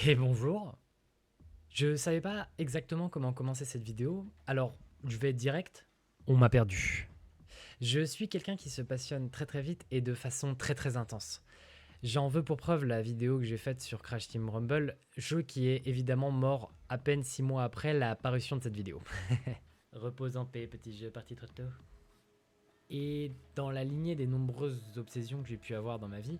Et bonjour. Je savais pas exactement comment commencer cette vidéo, alors je vais être direct, on m'a perdu. Je suis quelqu'un qui se passionne très très vite et de façon très très intense. J'en veux pour preuve la vidéo que j'ai faite sur Crash Team Rumble, jeu qui est évidemment mort à peine 6 mois après la parution de cette vidéo. Repose en paix, petit jeu parti trop tôt. Et dans la lignée des nombreuses obsessions que j'ai pu avoir dans ma vie,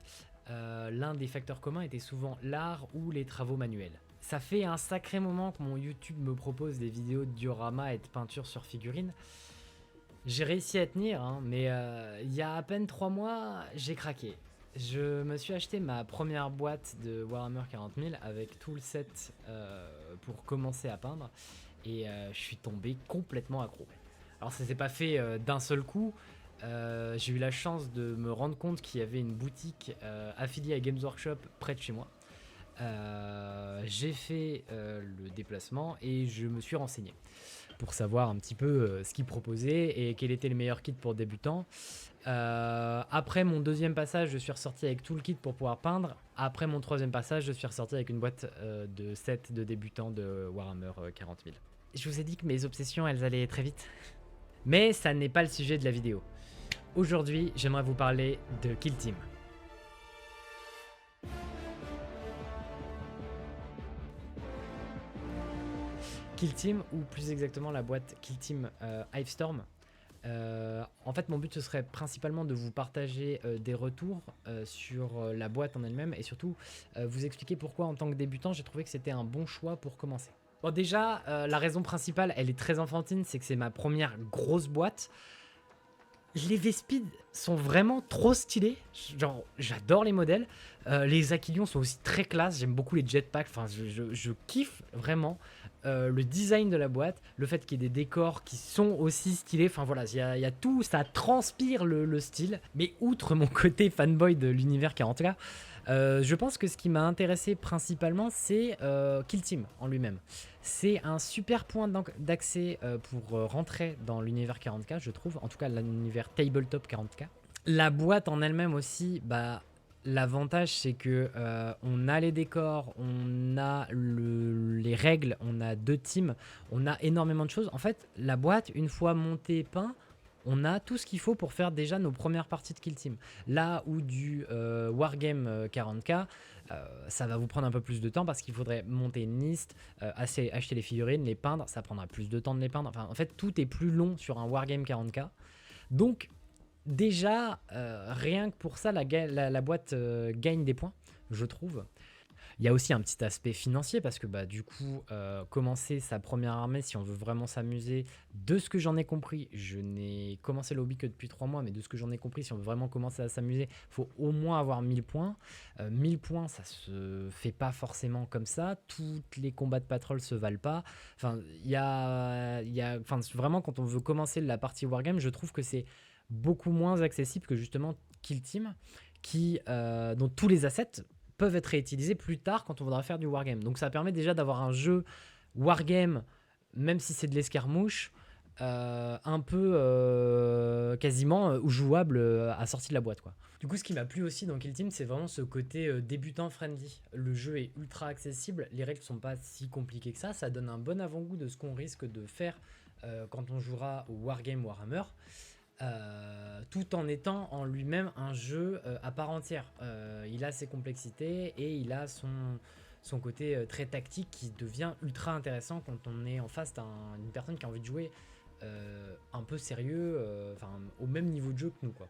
l'un des facteurs communs était souvent l'art ou les travaux manuels. Ça fait un sacré moment que mon YouTube me propose des vidéos de diorama et de peinture sur figurines. J'ai réussi à tenir, hein, mais il y a à peine 3 mois, j'ai craqué. Je me suis acheté ma première boîte de Warhammer 40 000 avec tout le set pour commencer à peindre et je suis tombé complètement accro. Alors ça s'est pas fait d'un seul coup. J'ai eu la chance de me rendre compte qu'il y avait une boutique affiliée à Games Workshop près de chez moi. J'ai fait le déplacement et je me suis renseigné pour savoir un petit peu ce qu'ils proposaient et quel était le meilleur kit pour débutants. Après mon deuxième passage, je suis ressorti avec tout le kit pour pouvoir peindre. Après mon troisième passage, je suis ressorti avec une boîte de sets de débutants de Warhammer 40 000. Je vous ai dit que mes obsessions, elles allaient très vite. Mais ça n'est pas le sujet de la vidéo. Aujourd'hui, j'aimerais vous parler de Kill Team. Kill Team, ou plus exactement la boîte Kill Team Hivestorm. En fait, mon but ce serait principalement de vous partager des retours sur la boîte en elle-même et surtout vous expliquer pourquoi, en tant que débutant, j'ai trouvé que c'était un bon choix pour commencer. Bon, déjà, la raison principale, elle est très enfantine, c'est que c'est ma première grosse boîte. Les Vespids sont vraiment trop stylés. Genre, j'adore les modèles. Les Aquilions sont aussi très classe. J'aime beaucoup les jetpacks. Enfin, je kiffe vraiment le design de la boîte. Le fait qu'il y ait des décors qui sont aussi stylés. Enfin, voilà, il y a tout. Ça transpire le style. Mais outre mon côté fanboy de l'univers 40K, je pense que ce qui m'a intéressé principalement, c'est Kill Team en lui-même. C'est un super point d'accès pour rentrer dans l'univers 40K, je trouve, en tout cas l'univers tabletop 40K. La boîte en elle-même aussi, bah, l'avantage c'est que on a les décors, on a les règles, on a 2 teams, on a énormément de choses. En fait, la boîte, une fois montée, peint, on a tout ce qu'il faut pour faire déjà nos premières parties de Kill Team. Là où du Wargame 40K, ça va vous prendre un peu plus de temps parce qu'il faudrait monter une liste, acheter les figurines, les peindre, ça prendra plus de temps de les peindre. Enfin, en fait, tout est plus long sur un Wargame 40K. Donc, déjà, rien que pour ça, la boîte gagne des points, je trouve. Il y a aussi un petit aspect financier parce que bah, du coup, commencer sa première armée, si on veut vraiment s'amuser, de ce que j'en ai compris, je n'ai commencé le hobby que depuis 3 mois, mais de ce que j'en ai compris, si on veut vraiment commencer à s'amuser, il faut au moins avoir 1000 points. 1000 points, ça se fait pas forcément comme ça. Toutes les combats de patrol se valent pas. Enfin, enfin, vraiment, quand on veut commencer la partie Wargame, je trouve que c'est beaucoup moins accessible que justement Kill Team, dont tous les assets peuvent être réutilisés plus tard quand on voudra faire du wargame. Donc ça permet déjà d'avoir un jeu wargame, même si c'est de l'escarmouche, un peu quasiment jouable à sortie de la boîte, quoi. Du coup, ce qui m'a plu aussi dans Kill Team, c'est vraiment ce côté débutant friendly. Le jeu est ultra accessible, les règles sont pas si compliquées que ça donne un bon avant-goût de ce qu'on risque de faire quand on jouera au Wargame Warhammer. Tout en étant en lui-même un jeu à part entière. Il a ses complexités et il a son côté très tactique qui devient ultra intéressant quand on est en face d'une personne qui a envie de jouer un peu sérieux, au même niveau de jeu que nous, quoi.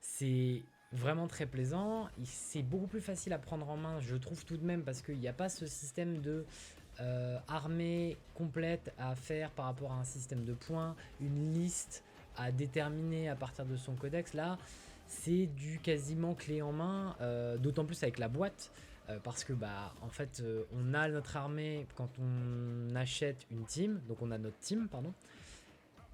C'est vraiment très plaisant. C'est beaucoup plus facile à prendre en main, je trouve tout de même, parce qu'il n'y a pas ce système de armée complète à faire par rapport à un système de points, une liste à déterminer à partir de son codex. Là, c'est du quasiment clé en main, d'autant plus avec la boîte. Parce que bah en fait on a notre armée quand on achète une team, donc on a notre team pardon,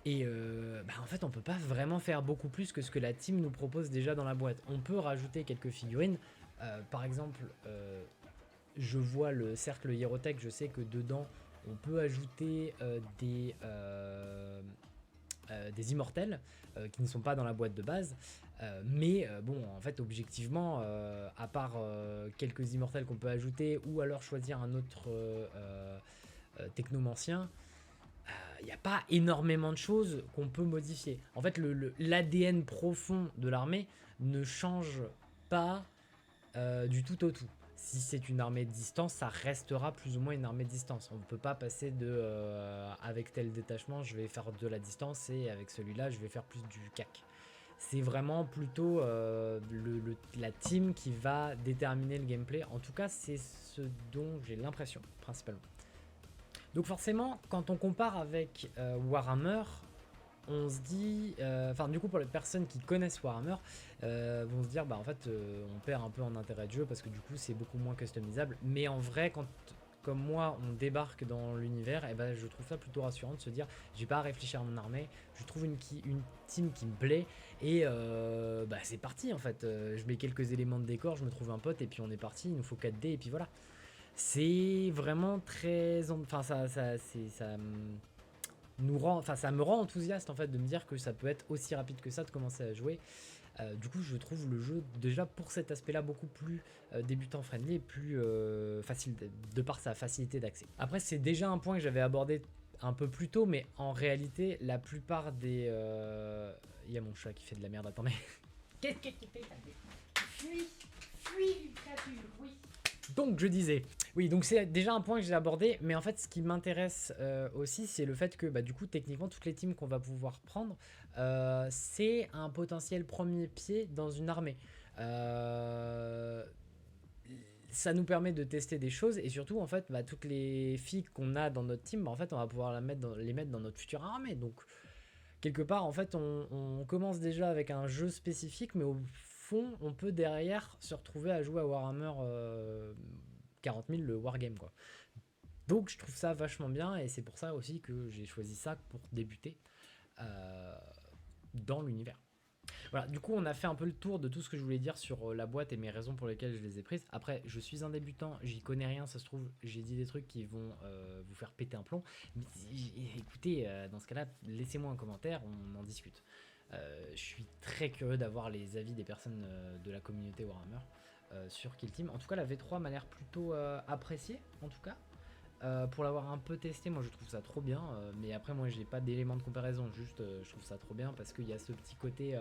et bah en fait on peut pas vraiment faire beaucoup plus que ce que la team nous propose déjà dans la boîte. On peut rajouter quelques figurines, par exemple je vois le cercle Hierotech, je sais que dedans on peut ajouter des immortels qui ne sont pas dans la boîte de base. Mais bon, en fait, objectivement, à part quelques immortels qu'on peut ajouter ou alors choisir un autre technomancien, il n'y a pas énormément de choses qu'on peut modifier. En fait, l'ADN profond de l'armée ne change pas du tout au tout. Si c'est une armée de distance, ça restera plus ou moins une armée de distance. On ne peut pas passer de avec tel détachement, je vais faire de la distance et avec celui-là, je vais faire plus du CAC. C'est vraiment plutôt la team qui va déterminer le gameplay. En tout cas, c'est ce dont j'ai l'impression, principalement. Donc forcément, quand on compare avec Warhammer, on se dit, enfin du coup pour les personnes qui connaissent Warhammer, vont se dire bah en fait on perd un peu en intérêt de jeu parce que du coup c'est beaucoup moins customisable. Mais en vrai, quand comme moi on débarque dans l'univers, et ben je trouve ça plutôt rassurant de se dire j'ai pas à réfléchir à mon armée, je trouve une team qui me plaît et bah c'est parti en fait. Je mets quelques éléments de décor, je me trouve un pote et puis on est parti. Il nous faut 4D et puis voilà. C'est vraiment très, enfin ça nous rend, enfin ça me rend enthousiaste en fait de me dire que ça peut être aussi rapide que ça de commencer à jouer. Du coup je trouve le jeu déjà pour cet aspect là beaucoup plus débutant friendly et plus facile de par sa facilité d'accès. Après c'est déjà un point que j'avais abordé un peu plus tôt, mais en réalité la plupart des... Il y a mon chat qui fait de la merde, attendez. Qu'est-ce que tu fais? Fuis créature, oui. Donc je disais, oui, donc c'est déjà un point que j'ai abordé, mais en fait ce qui m'intéresse aussi c'est le fait que bah, du coup techniquement toutes les teams qu'on va pouvoir prendre, c'est un potentiel premier pied dans une armée. Ça nous permet de tester des choses et surtout en fait bah, toutes les filles qu'on a dans notre team, bah, en fait on va pouvoir les mettre dans notre future armée. Donc quelque part en fait on commence déjà avec un jeu spécifique, mais au fond on peut derrière se retrouver à jouer à Warhammer 40 000 le wargame quoi. Donc je trouve ça vachement bien et c'est pour ça aussi que j'ai choisi ça pour débuter dans l'univers. Voilà, du coup on a fait un peu le tour de tout ce que je voulais dire sur la boîte et mes raisons pour lesquelles je les ai prises. Après je suis un débutant, j'y connais rien, ça se trouve j'ai dit des trucs qui vont vous faire péter un plomb. Mais écoutez, dans ce cas là laissez-moi un commentaire, on en discute. Je suis très curieux d'avoir les avis des personnes de la communauté Warhammer sur Kill Team. En tout cas la V3 m'a l'air plutôt appréciée en tout cas. Pour l'avoir un peu testé, moi je trouve ça trop bien, mais après moi j'ai pas d'éléments de comparaison, juste je trouve ça trop bien parce qu'il y a ce petit côté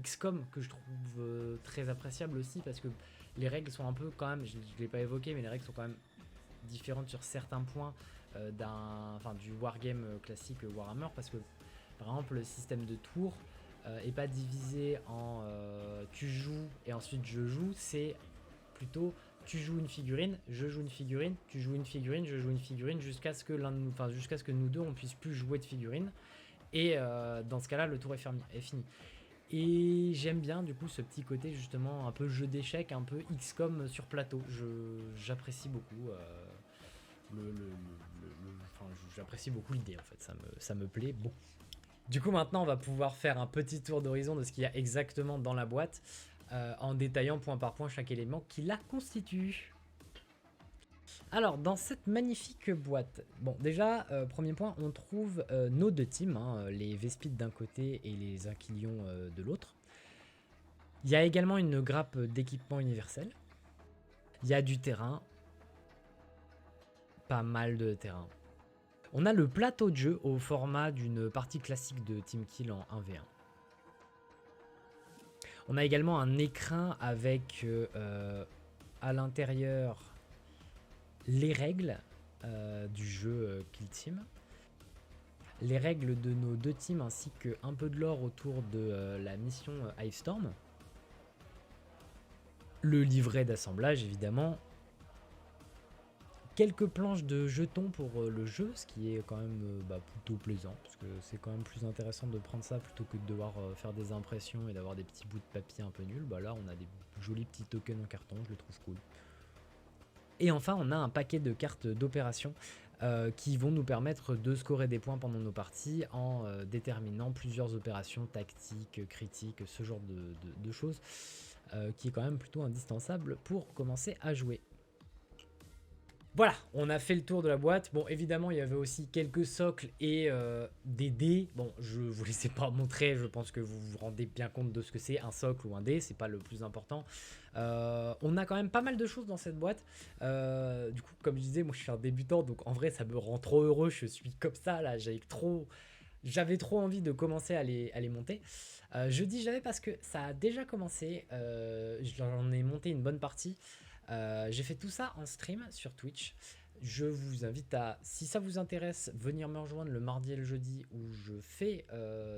XCOM que je trouve très appréciable aussi parce que les règles sont un peu quand même, je l'ai pas évoqué, mais les règles sont quand même différentes sur certains points du wargame classique Warhammer parce que par exemple le système de tours est pas divisé en tu joues et ensuite je joue, c'est plutôt tu joues une figurine, je joue une figurine, tu joues une figurine, je joue une figurine, jusqu'à ce que jusqu'à ce que nous deux on puisse plus jouer de figurine. Et dans ce cas-là, le tour est fini. Et j'aime bien du coup ce petit côté justement un peu jeu d'échecs, un peu XCOM sur plateau. J'apprécie beaucoup. J'apprécie beaucoup l'idée en fait. Ça me plaît beaucoup. Du coup maintenant on va pouvoir faire un petit tour d'horizon de ce qu'il y a exactement dans la boîte. En détaillant point par point chaque élément qui la constitue. Alors, dans cette magnifique boîte, bon, déjà, premier point, on trouve nos deux teams, hein, les Vespides d'un côté et les Inquilions de l'autre. Il y a également une grappe d'équipement universel. Il y a du terrain. Pas mal de terrain. On a le plateau de jeu au format d'une partie classique de Team Kill en 1v1. On a également un écrin avec à l'intérieur les règles du jeu Kill Team, les règles de nos deux teams ainsi que un peu de lore autour de la mission Hivestorm, le livret d'assemblage évidemment, quelques planches de jetons pour le jeu, ce qui est quand même plutôt plaisant, parce que c'est quand même plus intéressant de prendre ça plutôt que de devoir faire des impressions et d'avoir des petits bouts de papier un peu nuls. Bah là on a des jolis petits tokens en carton, je les trouve cool. Et enfin on a un paquet de cartes d'opération qui vont nous permettre de scorer des points pendant nos parties en déterminant plusieurs opérations tactiques, critiques, ce genre de choses qui est quand même plutôt indispensable pour commencer à jouer. Voilà, on a fait le tour de la boîte. Bon, évidemment, il y avait aussi quelques socles et des dés. Bon, je vous laissais pas montrer, je pense que vous vous rendez bien compte de ce que c'est un socle ou un dé, c'est pas le plus important. On a quand même pas mal de choses dans cette boîte. Du coup, comme je disais, moi je suis un débutant, donc en vrai, ça me rend trop heureux. Je suis comme ça, là, j'avais trop envie de commencer à les monter. Je dis j'avais parce que ça a déjà commencé. J'en ai monté une bonne partie. J'ai fait tout ça en stream sur Twitch. Je vous invite à, si ça vous intéresse, venir me rejoindre le mardi et le jeudi où je fais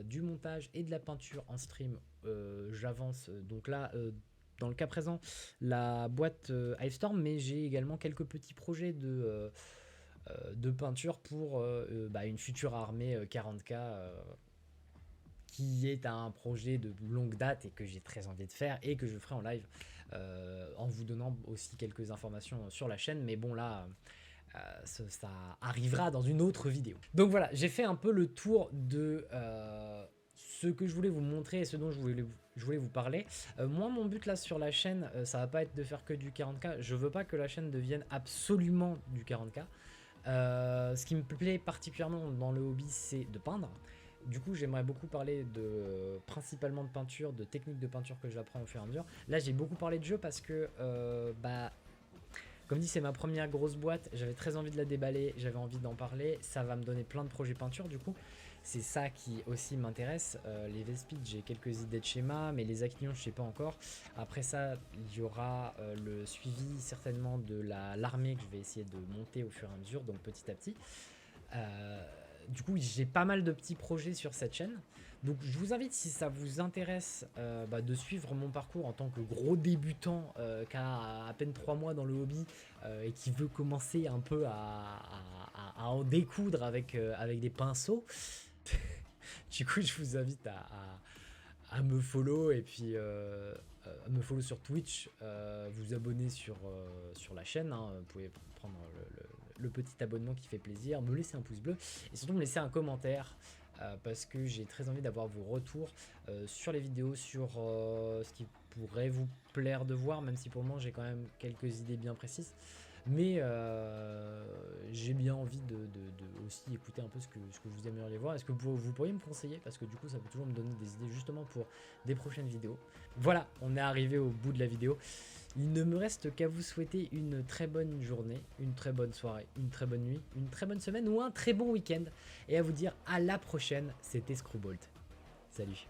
du montage et de la peinture en stream. J'avance donc là, dans le cas présent, la boîte Hivestorm, mais j'ai également quelques petits projets de peinture pour une future armée 40K qui est un projet de longue date et que j'ai très envie de faire et que je ferai en live en vous donnant aussi quelques informations sur la chaîne. Mais bon là, ça arrivera dans une autre vidéo. Donc voilà, j'ai fait un peu le tour de ce que je voulais vous montrer et ce dont je voulais vous parler. Moi, mon but là sur la chaîne, ça va pas être de faire que du 40K. Je veux pas que la chaîne devienne absolument du 40K. Ce qui me plaît particulièrement dans le hobby, c'est de peindre. Du coup, j'aimerais beaucoup parler principalement de peinture, de techniques de peinture que j'apprends au fur et à mesure. Là, j'ai beaucoup parlé de jeu parce que, comme dit, c'est ma première grosse boîte. J'avais très envie de la déballer, j'avais envie d'en parler. Ça va me donner plein de projets peinture, du coup. C'est ça qui aussi m'intéresse. Les Vespid, j'ai quelques idées de schéma, mais les Aquilions, je sais pas encore. Après ça, il y aura le suivi certainement de l'armée que je vais essayer de monter au fur et à mesure, donc petit à petit. Du coup, j'ai pas mal de petits projets sur cette chaîne. Donc, je vous invite, si ça vous intéresse, de suivre mon parcours en tant que gros débutant qui a à peine 3 mois dans le hobby et qui veut commencer un peu à en découdre avec des pinceaux. Du coup, je vous invite à me follow et puis à me follow sur Twitch, vous abonner sur la chaîne. Hein. Vous pouvez prendre le petit abonnement qui fait plaisir, me laisser un pouce bleu et surtout me laisser un commentaire parce que j'ai très envie d'avoir vos retours sur les vidéos, sur ce qui pourrait vous plaire de voir, même si pour le moment j'ai quand même quelques idées bien précises. Mais j'ai bien envie de aussi écouter un peu ce que vous aimeriez voir. Est-ce que vous pourriez me conseiller? Parce que du coup, ça peut toujours me donner des idées justement pour des prochaines vidéos. Voilà, on est arrivé au bout de la vidéo. Il ne me reste qu'à vous souhaiter une très bonne journée, une très bonne soirée, une très bonne nuit, une très bonne semaine ou un très bon week-end. Et à vous dire à la prochaine, c'était Screwbolt. Salut.